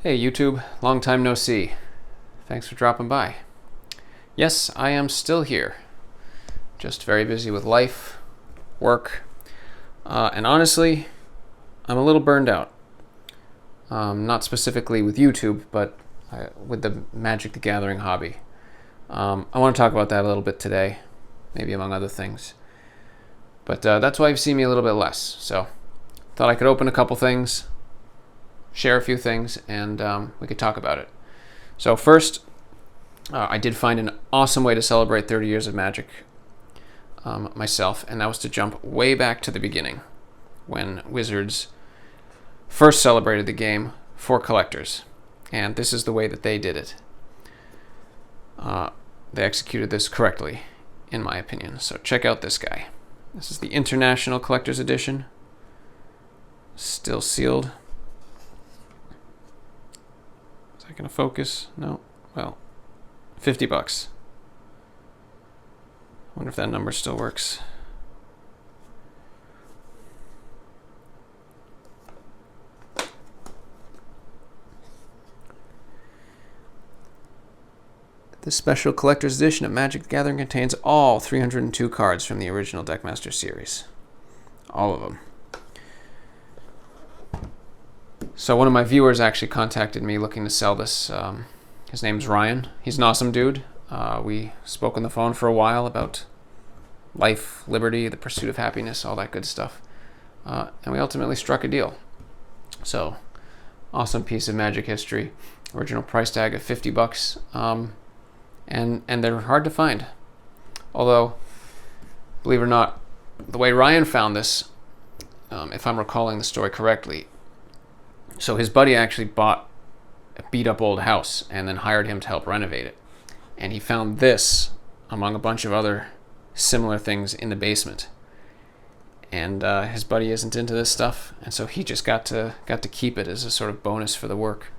Hey YouTube, long time no see. Thanks for dropping by. Yes, I am still here. Just very busy with life, work, and honestly, I'm a little burned out. Not specifically with YouTube, but with the Magic the Gathering hobby. I want to talk about that a little bit today, maybe among other things. But that's why you've seen me a little bit less. So, thought I could open a couple things, share a few things, and we could talk about it. So first, I did find an awesome way to celebrate 30 years of Magic myself, and that was to jump way back to the beginning, when Wizards first celebrated the game for collectors. And this is the way that they did it. They executed this correctly, in my opinion. So check out this guy. This is the International Collector's Edition. Still sealed. Is that going to focus? No. Well, $50. I wonder if that number still works. This special collector's edition of Magic the Gathering contains all 302 cards from the original Deckmaster series. All of them. So one of my viewers actually contacted me looking to sell this. His name's Ryan. He's an awesome dude. We spoke on the phone for a while about life, liberty, the pursuit of happiness, all that good stuff. And we ultimately struck a deal. So, awesome piece of Magic history. Original price tag of $50. And they're hard to find. Although, believe it or not, the way Ryan found this, if I'm recalling the story correctly, so his buddy actually bought a beat-up old house and then hired him to help renovate it. And he found this among a bunch of other similar things in the basement. And his buddy isn't into this stuff, and so he just got to keep it as a sort of bonus for the work.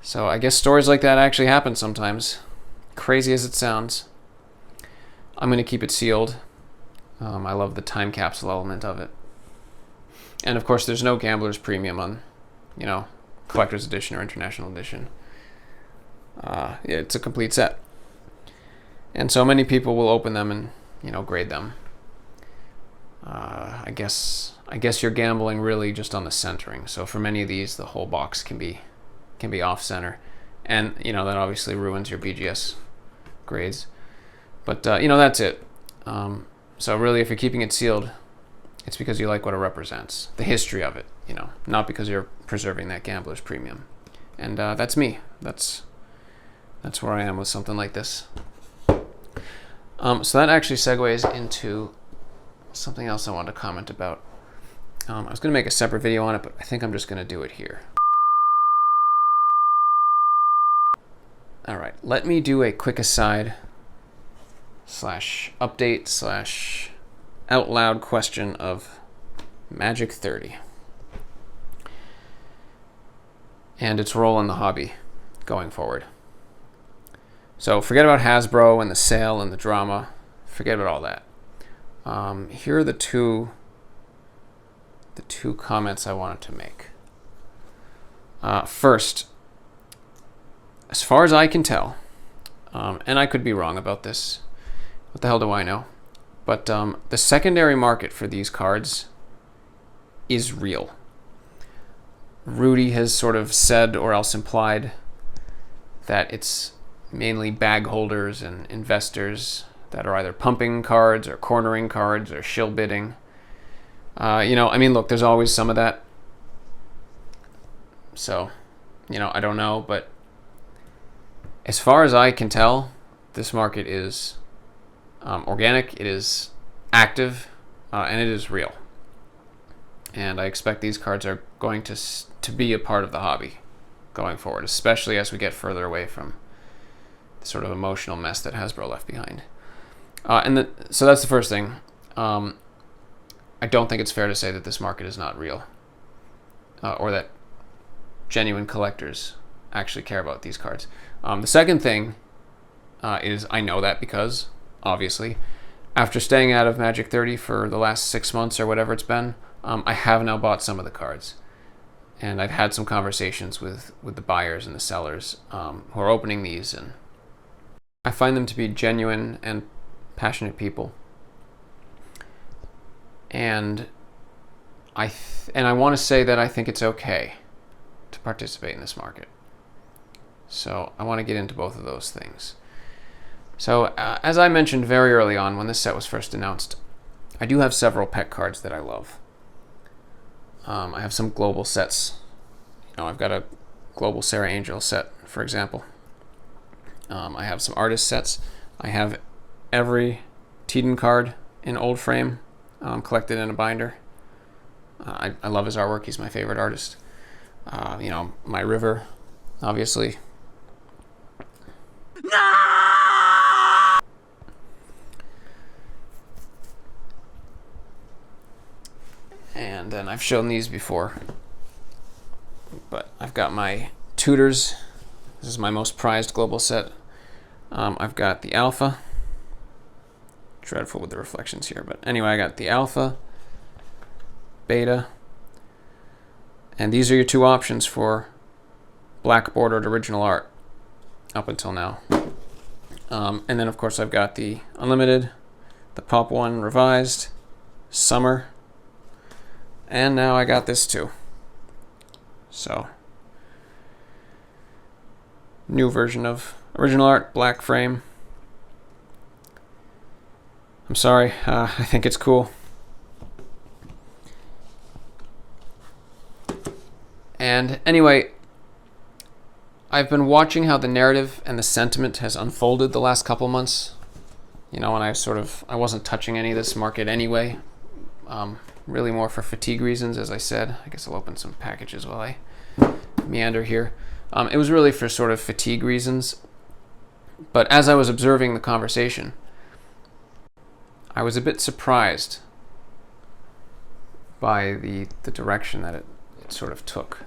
So I guess stories like that actually happen sometimes. Crazy as it sounds. I'm going to keep it sealed. I love the time capsule element of it. And of course there's no Gambler's Premium on, Collector's Edition or International Edition. It's a complete set. And so many people will open them and, grade them. I guess you're gambling really just on the centering. So for many of these, the whole box can be off center. And, that obviously ruins your BGS grades. But, that's it. So really, if you're keeping it sealed, it's because you like what it represents. The history of it, not because you're preserving that Gambler's Premium. And that's me. That's where I am with something like this. So that actually segues into something else I wanted to comment about. I was going to make a separate video on it, but I think I'm just going to do it here. Alright, let me do a quick aside / update / out loud question of Magic 30 and its role in the hobby going forward. So forget about Hasbro and the sale and the drama. Forget about all that. Here are the two comments I wanted to make. First, as far as I can tell, and I could be wrong about this, what the hell do I know? But the secondary market for these cards is real. Rudy has sort of said or else implied that it's mainly bag holders and investors that are either pumping cards or cornering cards or shill bidding. Look, there's always some of that. So, I don't know, but as far as I can tell, this market is organic, it is active, and it is real. And I expect these cards are going to be a part of the hobby going forward, especially as we get further away from the sort of emotional mess that Hasbro left behind. So that's the first thing. I don't think it's fair to say that this market is not real, or that genuine collectors actually care about these cards. The second thing is I know that because, obviously, after staying out of Magic 30 for the last 6 months or whatever it's been, I have now bought some of the cards. And I've had some conversations with the buyers and the sellers who are opening these, and I find them to be genuine and passionate people. And I want to say that I think it's okay to participate in this market. So I want to get into both of those things. So as I mentioned very early on when this set was first announced, I do have several pet cards that I love. I have some global sets. I've got a global Sarah Angel set, for example. I have some artist sets. I have every Teden card in old frame collected in a binder. I love his artwork. He's my favorite artist. My River, obviously. And then I've shown these before, but I've got my Tutors. This is my most prized global set. I've got the Alpha. Dreadful with the reflections here, but anyway, I got the Alpha, Beta, and these are your two options for black bordered original art up until now. And then of course I've got the Unlimited, the Pop 1 Revised, Summer, and now I got this too. So, new version of original art, black frame. I'm sorry, I think it's cool. And anyway, I've been watching how the narrative and the sentiment has unfolded the last couple months. And I wasn't touching any of this market anyway. Really more for fatigue reasons, as I said. I guess I'll open some packages while I meander here. It was really for sort of fatigue reasons. But as I was observing the conversation, I was a bit surprised by the direction that it sort of took.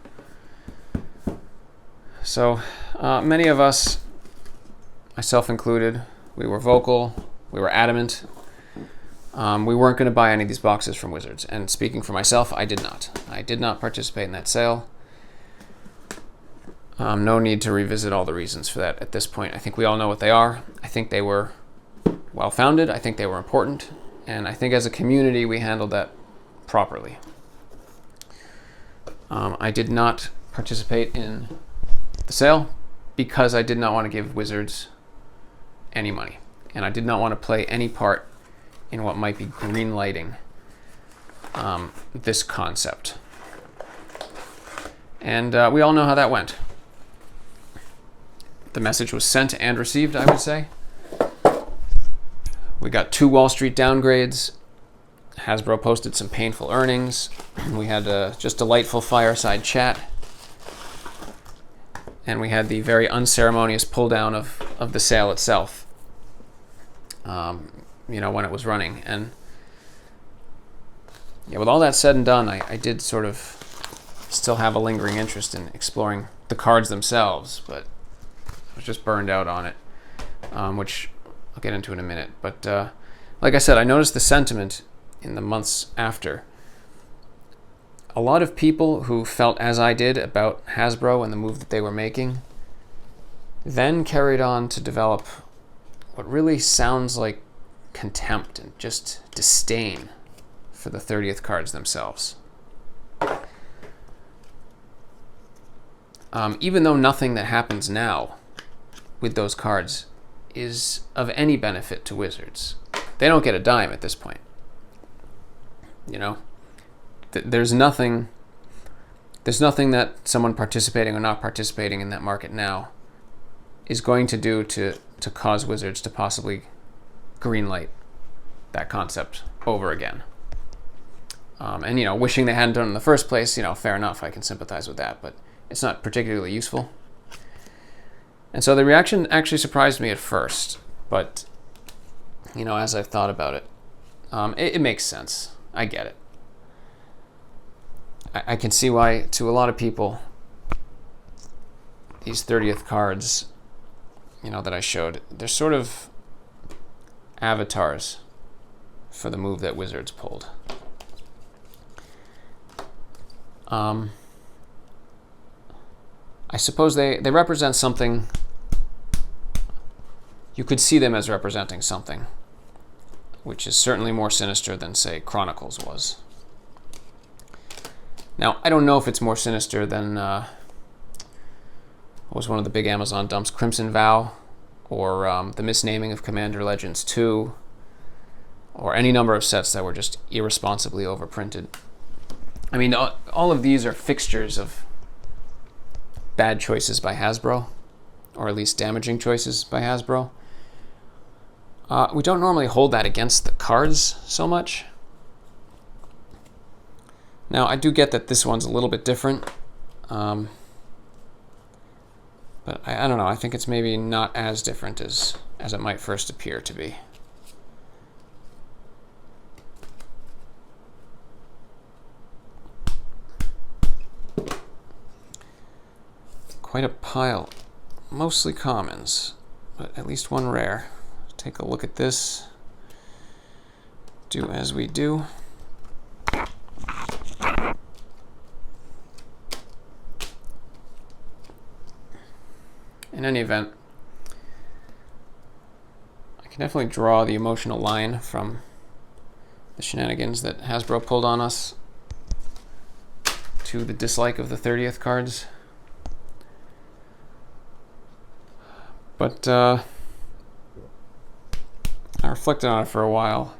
So many of us, myself included, we were vocal, we were adamant. We weren't going to buy any of these boxes from Wizards. And speaking for myself, I did not. I did not participate in that sale. No need to revisit all the reasons for that at this point. I think we all know what they are. I think they were well-founded. I think they were important. And I think as a community, we handled that properly. I did not participate in the sale because I did not want to give Wizards any money. And I did not want to play any part in what might be greenlighting this concept. And we all know how that went. The message was sent and received, I would say. We got 2 Wall Street downgrades. Hasbro posted some painful earnings. We had a just delightful fireside chat. And we had the very unceremonious pull down of the sale itself. When it was running. And yeah, with all that said and done, I did sort of still have a lingering interest in exploring the cards themselves, but I was just burned out on it, which I'll get into in a minute. But like I said, I noticed the sentiment in the months after. A lot of people who felt as I did about Hasbro and the move that they were making then carried on to develop what really sounds like contempt and just disdain for the 30th cards themselves. Even though nothing that happens now with those cards is of any benefit to Wizards. They don't get a dime at this point. There's nothing that someone participating or not participating in that market now is going to do to cause Wizards to possibly greenlight that concept over again. And wishing they hadn't done it in the first place, fair enough, I can sympathize with that, but it's not particularly useful. And so the reaction actually surprised me at first, but as I've thought about it, it makes sense. I get it. I can see why, to a lot of people, these 30th cards, that I showed, they're sort of avatars for the move that Wizards pulled. I suppose they represent something. You could see them as representing something, which is certainly more sinister than, say, Chronicles was. Now, I don't know if it's more sinister than what was one of the big Amazon dumps, Crimson Vow, or the misnaming of Commander Legends 2, or any number of sets that were just irresponsibly overprinted. I mean, all of these are fixtures of bad choices by Hasbro, or at least damaging choices by Hasbro. We don't normally hold that against the cards so much. Now, I do get that this one's a little bit different, but I don't know. I think it's maybe not as different as it might first appear to be. Quite a pile, mostly commons, but at least one rare. Take a look at this. Do as we do. In any event, I can definitely draw the emotional line from the shenanigans that Hasbro pulled on us to the dislike of the 30th cards. But I reflected on it for a while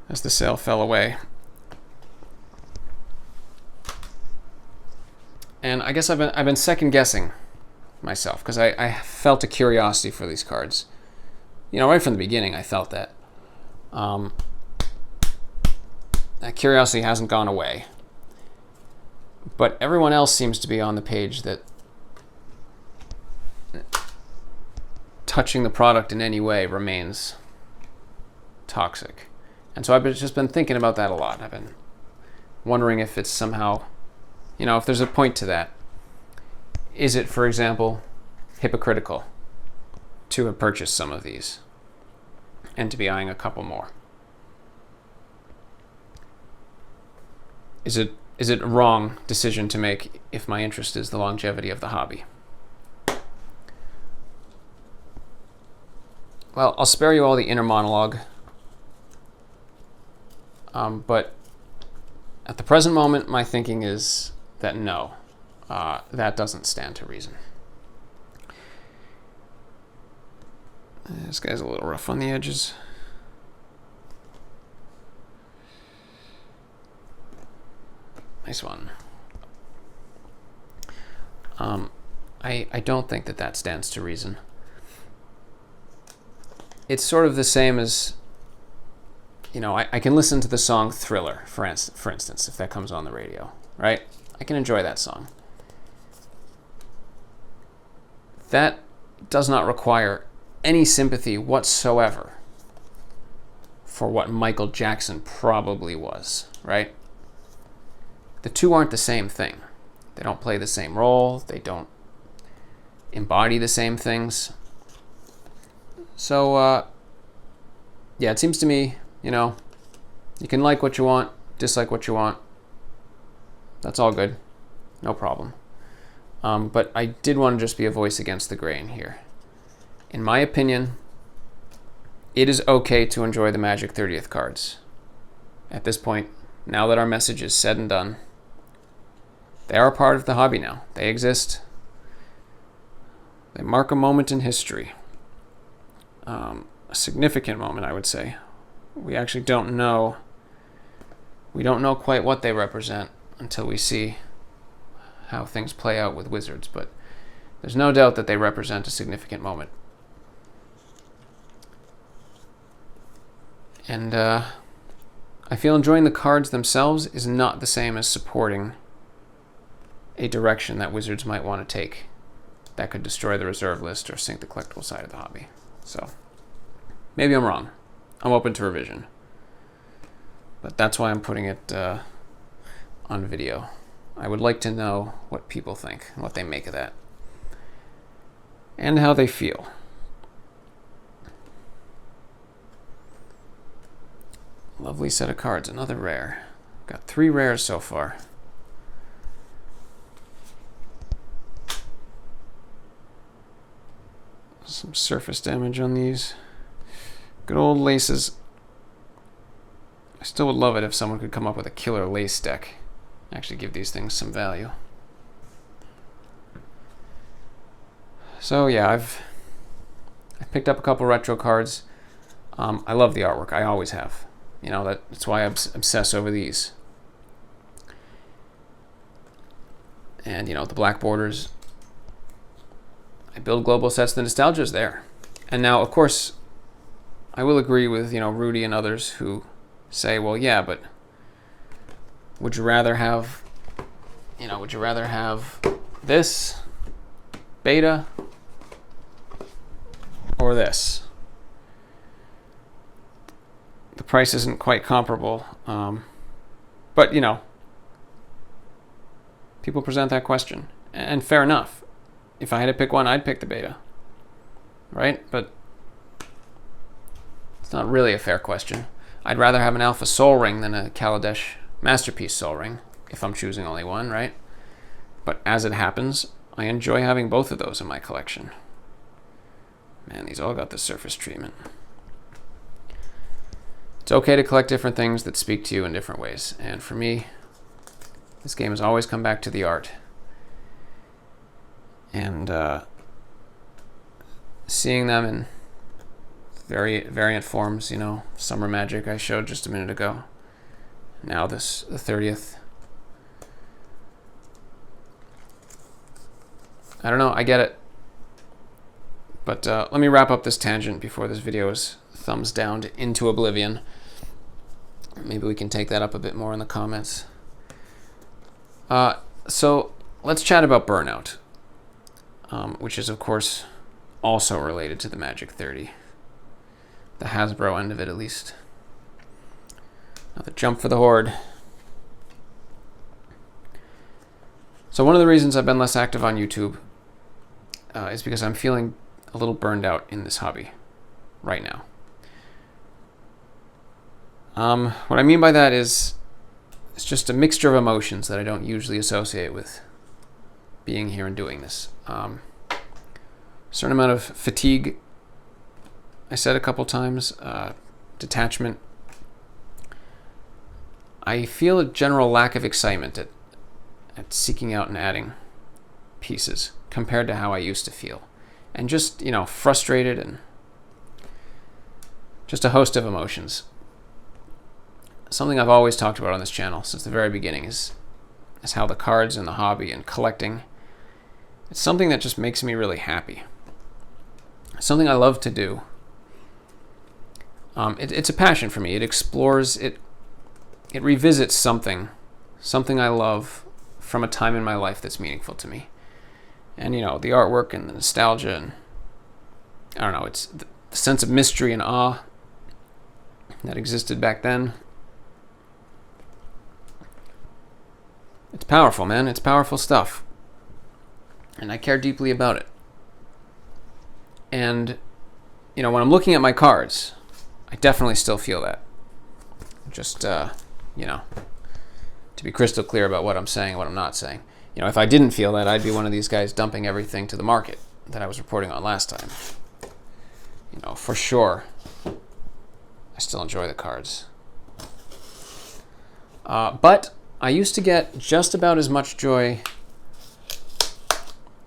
as the sale fell away. And I guess I've been second guessing myself, because I felt a curiosity for these cards. You know, right from the beginning, I felt that. That curiosity hasn't gone away. But everyone else seems to be on the page that touching the product in any way remains toxic. And so I've just been thinking about that a lot. I've been wondering if it's somehow, you know, if there's a point to that. Is it, for example, hypocritical to have purchased some of these and to be eyeing a couple more? Is it a wrong decision to make if my interest is the longevity of the hobby? Well, I'll spare you all the inner monologue, but at the present moment, my thinking is that no, that doesn't stand to reason. This guy's a little rough on the edges. Nice one. I don't think that stands to reason. It's sort of the same as, you know, I can listen to the song Thriller, for instance, if that comes on the radio, right? I can enjoy that song. That does not require any sympathy whatsoever for what Michael Jackson probably was, right? The two aren't the same thing. They don't play the same role. They don't embody the same things. So, yeah, it seems to me, you know, you can like what you want, dislike what you want. That's all good. No problem. But I did want to just be a voice against the grain here. In my opinion, it is okay to enjoy the Magic 30th cards. At this point, now that our message is said and done, they are a part of the hobby now. They exist. They mark a moment in history. A significant moment, I would say. We actually don't know. We don't know quite what they represent until we see how things play out with Wizards, but there's no doubt that they represent a significant moment. And I feel enjoying the cards themselves is not the same as supporting a direction that Wizards might want to take that could destroy the reserve list or sink the collectible side of the hobby. So maybe I'm wrong. I'm open to revision. But that's why I'm putting it on video. I would like to know what people think and what they make of that. And how they feel. Lovely set of cards. Another rare. Got 3 rares so far. surface damage on these. Good old laces. I still would love it if someone could come up with a killer lace deck. Actually give these things some value. So yeah, I've picked up a couple retro cards. I love the artwork. I always have. You know, that's why I obsess over these. And, you know, the black borders. I build global sets. The nostalgia's there. And now, of course, I will agree with, you know, Rudy and others who say, well, yeah, but would you rather have, you know, would you rather have this beta or this? The price isn't quite comparable, but, you know, people present that question, and fair enough. If I had to pick one, I'd pick the beta, right? But it's not really a fair question. I'd rather have an Alpha Soul Ring than a Kaladesh Masterpiece Soul Ring, if I'm choosing only one, right? But as it happens, I enjoy having both of those in my collection. Man, these all got the surface treatment. It's okay to collect different things that speak to you in different ways. And for me, this game has always come back to the art. And seeing them in variant forms, you know, Summer Magic I showed just a minute ago. Now this, the 30th. I don't know, I get it. But let me wrap up this tangent before this video is thumbs down into oblivion. Maybe we can take that up a bit more in the comments. So let's chat about Burnout, which is, of course, also related to the Magic 30. The Hasbro end of it, at least. Now the jump for the Horde. So one of the reasons I've been less active on YouTube is because I'm feeling a little burned out in this hobby right now. What I mean by that is it's just a mixture of emotions that I don't usually associate with being here and doing this. Certain amount of fatigue, I said a couple times, detachment. I feel a general lack of excitement at seeking out and adding pieces compared to how I used to feel. And just, you know, frustrated and just a host of emotions. Something I've always talked about on this channel since the very beginning is how the cards and the hobby and collecting, it's something that just makes me really happy. It's something I love to do. It's a passion for me. It explores, it revisits something I love from a time in my life that's meaningful to me. And, you know, the artwork and the nostalgia and, I don't know, it's the sense of mystery and awe that existed back then. It's powerful, man. It's powerful stuff. And I care deeply about it. And, you know, when I'm looking at my cards, I definitely still feel that. Just, you know, to be crystal clear about what I'm saying and what I'm not saying. You know, if I didn't feel that, I'd be one of these guys dumping everything to the market that I was reporting on last time. You know, for sure, I still enjoy the cards. But I used to get just about as much joy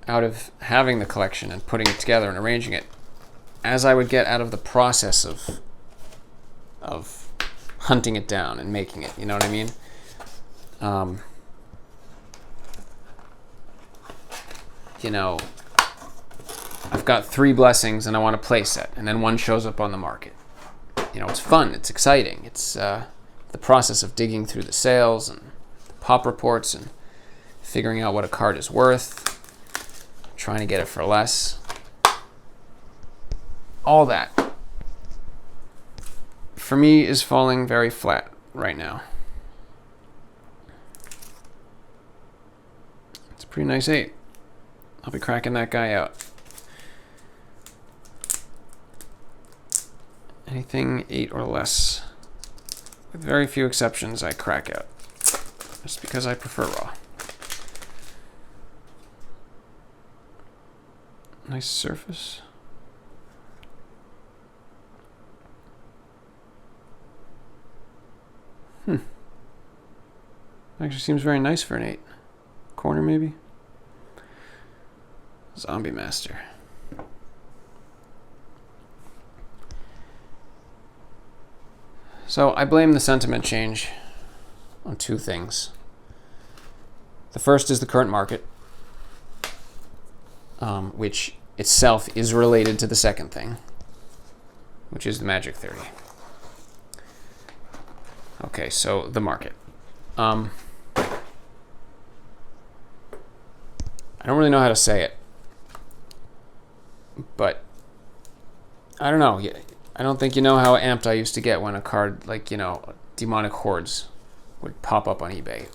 out of having the collection and putting it together and arranging it as I would get out of the process of hunting it down and making it. You know what I mean? You know, I've got 3 blessings and I want a play set, and then one shows up on the market. You know, it's fun, it's exciting. It's the process of digging through the sales and the pop reports and figuring out what a card is worth, trying to get it for less. All that, for me, is falling very flat right now. It's a pretty nice 8. I'll be cracking that guy out. Anything 8 or less, with very few exceptions, I crack out. Just because I prefer raw. Nice surface. Actually seems very nice for an 8. Corner, maybe? Zombie Master. So I blame the sentiment change on 2 things. The first is the current market, which itself is related to the second thing, which is the Magic 30. Okay, so the market. I don't really know how to say it, but I don't know. I don't think you know how amped I used to get when a card like, Demonic Hordes would pop up on eBay,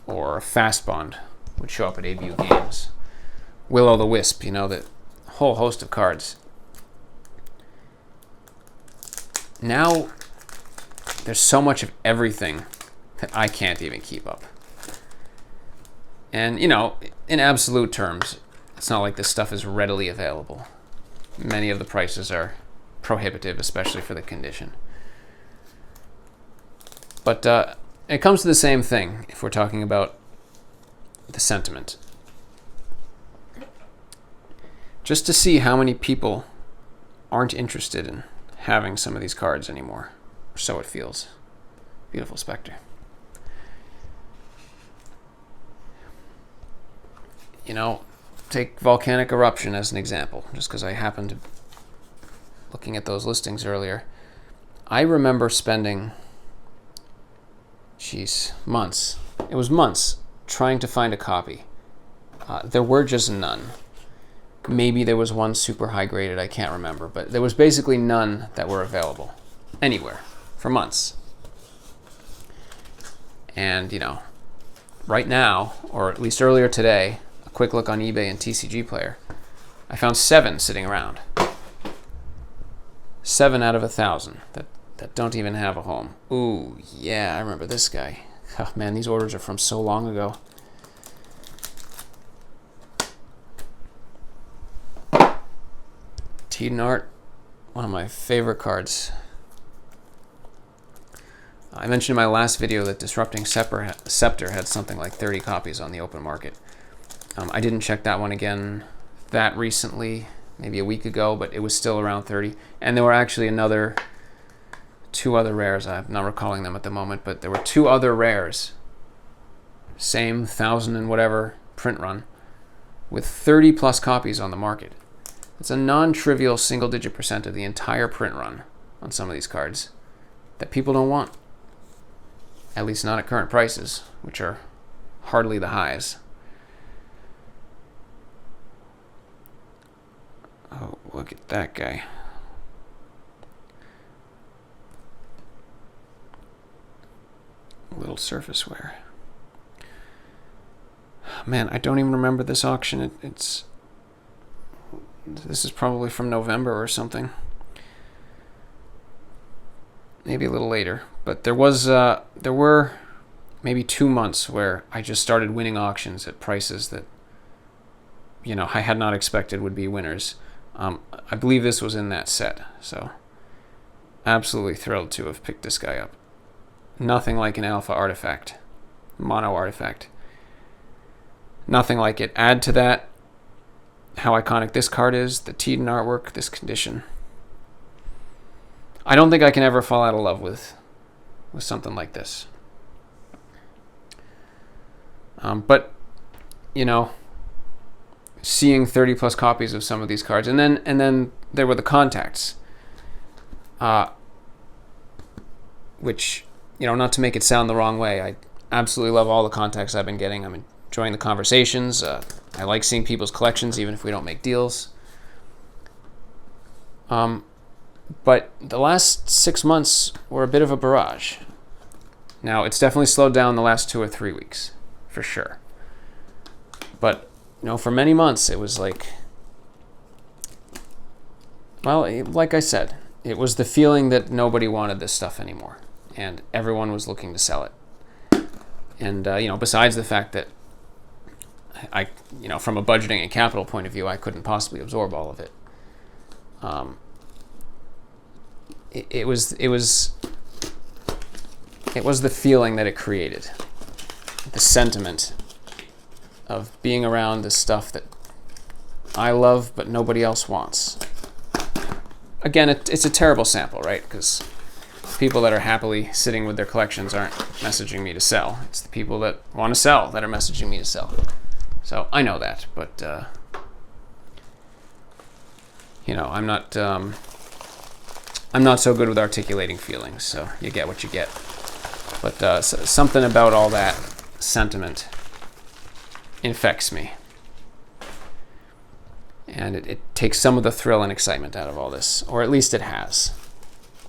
or Fast Bond would show up at ABU Games. Will-O-the-Wisp, that whole host of cards. Now, there's so much of everything that I can't even keep up. And, in absolute terms, it's not like this stuff is readily available. Many of the prices are prohibitive, especially for the condition. But it comes to the same thing if we're talking about the sentiment. Just to see how many people aren't interested in having some of these cards anymore. Or so it feels. Beautiful Spectre. Take Volcanic Eruption as an example, just because I happened to, looking at those listings earlier, I remember spending, months. It was months trying to find a copy. There were just none. Maybe there was one super high graded, I can't remember, but there was basically none that were available anywhere for months. And, right now, or at least earlier today, a quick look on eBay and TCG Player, I found 7 sitting around. 7 out of 1,000 that don't even have a home. Ooh, yeah, I remember this guy. Oh, man, these orders are from so long ago. Art, one of my favorite cards. I mentioned in my last video that Disrupting Scepter had something like 30 copies on the open market. I didn't check that one again that recently, maybe a week ago, but it was still around 30. And there were actually 2 other rares. I'm not recalling them at the moment, but there were 2 other rares. Same 1,000 and whatever print run with 30 plus copies on the market. It's a non-trivial single-digit % of the entire print run on some of these cards that people don't want. At least not at current prices, which are hardly the highs. Oh, look at that guy. Little surface wear. Man, I don't even remember this auction. This is probably from November or something. Maybe a little later. But there were maybe 2 months where I just started winning auctions at prices that, I had not expected would be winners. I believe this was in that set. So, absolutely thrilled to have picked this guy up. Nothing like an Alpha artifact. Mono artifact. Nothing like it. Add to that how iconic this card is, the Teton artwork, this condition. I don't think I can ever fall out of love with something like this. But, seeing 30 plus copies of some of these cards, and then there were the contacts, which, not to make it sound the wrong way, I absolutely love all the contacts I've been getting. I'm enjoying the conversations. I like seeing people's collections, even if we don't make deals. But the last 6 months were a bit of a barrage. Now, it's definitely slowed down the last 2 or 3 weeks, for sure. But, for many months, it was like, well, like I said, it was the feeling that nobody wanted this stuff anymore, and everyone was looking to sell it. And, besides the fact that I from a budgeting and capital point of view, I couldn't possibly absorb all of it. It was it was the feeling that it created. The sentiment of being around this stuff that I love but nobody else wants. Again, it's a terrible sample, right? Because people that are happily sitting with their collections aren't messaging me to sell. It's the people that want to sell that are messaging me to sell. So I know that, but you know, I'm not so good with articulating feelings. So you get what you get. But something about all that sentiment infects me. And it takes some of the thrill and excitement out of all this, or at least it has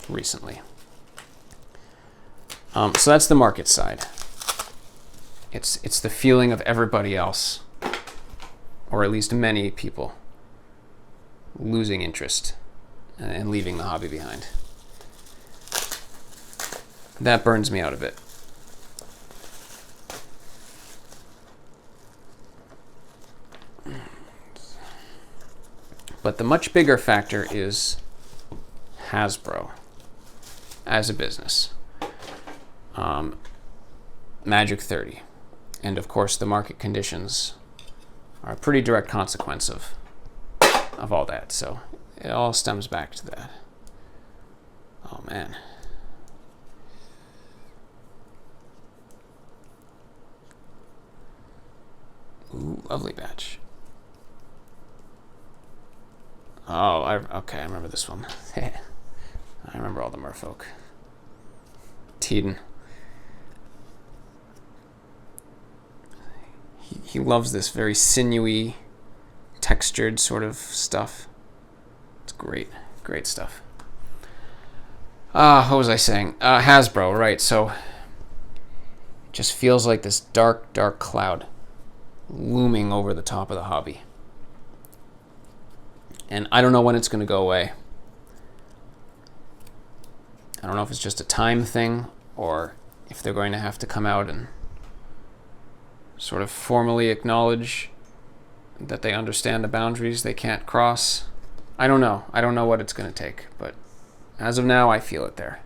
recently. So that's the market side. It's the feeling of everybody else, or at least many people, losing interest and leaving the hobby behind. That burns me out a bit. But the much bigger factor is Hasbro as a business. Magic 30. And of course the market conditions are a pretty direct consequence of all that. So it all stems back to that. Oh man. Ooh, lovely batch. Oh, okay, I remember this one. I remember all the merfolk. Teeden. He loves this very sinewy, textured sort of stuff. It's great, great stuff. What was I saying? Hasbro, right, so it just feels like this dark, dark cloud looming over the top of the hobby. And I don't know when it's going to go away. I don't know if it's just a time thing or if they're going to have to come out and sort of formally acknowledge that they understand the boundaries they can't cross. I don't know. I don't know what it's going to take, but as of now, I feel it there.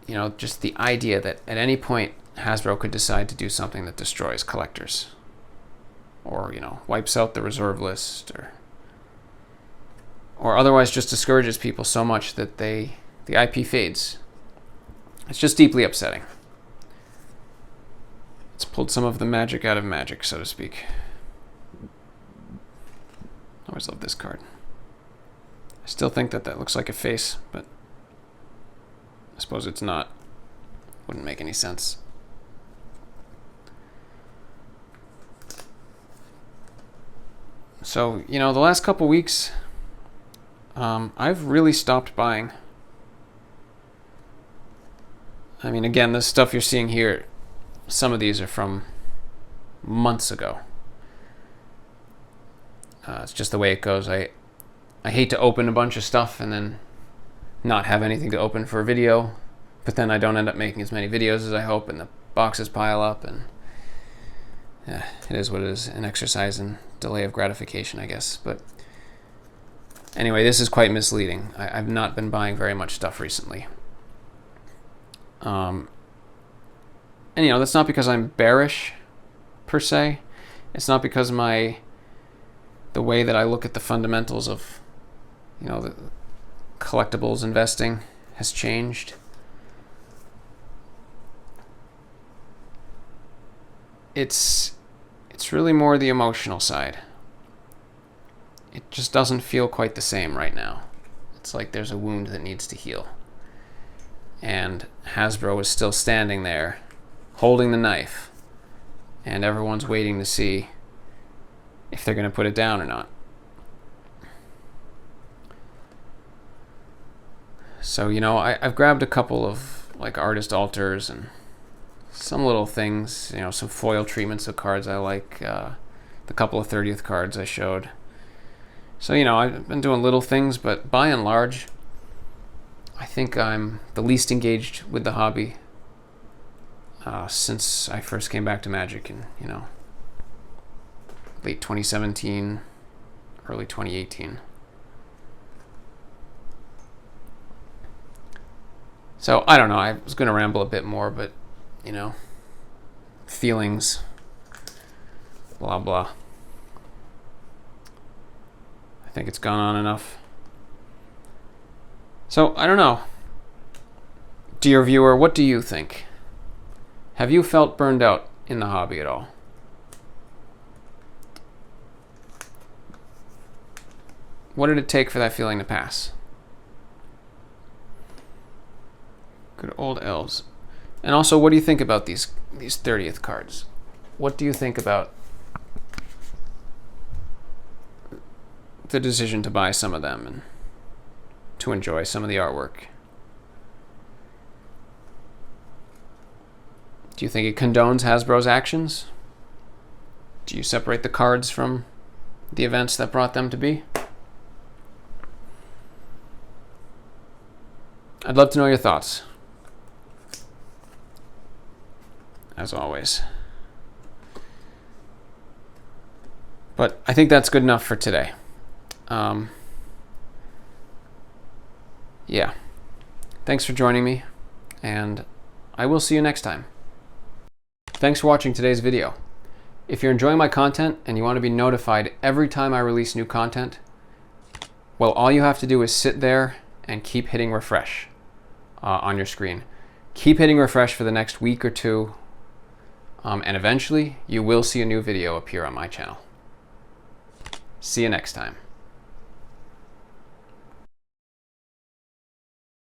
You know, just the idea that at any point Hasbro could decide to do something that destroys collectors. Or, you know, wipes out the reserve list, or otherwise just discourages people so much that the IP fades. It's just deeply upsetting. It's pulled some of the magic out of magic, so to speak. I always love this card. I still think that looks like a face, but I suppose it's not. Wouldn't make any sense. So, you know, the last couple weeks, I've really stopped buying. I mean, again, the stuff you're seeing here, some of these are from months ago. It's just the way it goes. I hate to open a bunch of stuff and then not have anything to open for a video, but then I don't end up making as many videos as I hope, and the boxes pile up, and yeah, it is what it is, an exercise in delay of gratification, I guess. But anyway, this is quite misleading. I've not been buying very much stuff recently. And you know, that's not because I'm bearish per se. It's not because the way that I look at the fundamentals of, you know, the collectibles investing has changed. It's really more the emotional side. It just doesn't feel quite the same right now. It's like there's a wound that needs to heal. And Hasbro is still standing there, holding the knife, and everyone's waiting to see if they're going to put it down or not. So, you know, I've grabbed a couple of like artist alters and some little things, you know, some foil treatments of cards I like, the couple of 30th cards I showed. So, you know, I've been doing little things, but by and large, I think I'm the least engaged with the hobby since I first came back to Magic in, you know, late 2017, early 2018. So I don't know. I was going to ramble a bit more, but you know, feelings, blah blah. I think it's gone on enough. So I don't know. Dear viewer, what do you think? Have you felt burned out in the hobby at all? What did it take for that feeling to pass? Good old elves. And also, what do you think about these 30th cards? What do you think about the decision to buy some of them and to enjoy some of the artwork? Do you think it condones Hasbro's actions? Do you separate the cards from the events that brought them to be? I'd love to know your thoughts, as always. But I think that's good enough for today. Yeah. Thanks for joining me, and I will see you next time. Thanks for watching today's video. If you're enjoying my content and you want to be notified every time I release new content, well, all you have to do is sit there and keep hitting refresh on your screen. Keep hitting refresh for the next week or two, and eventually you will see a new video appear on my channel. See you next time.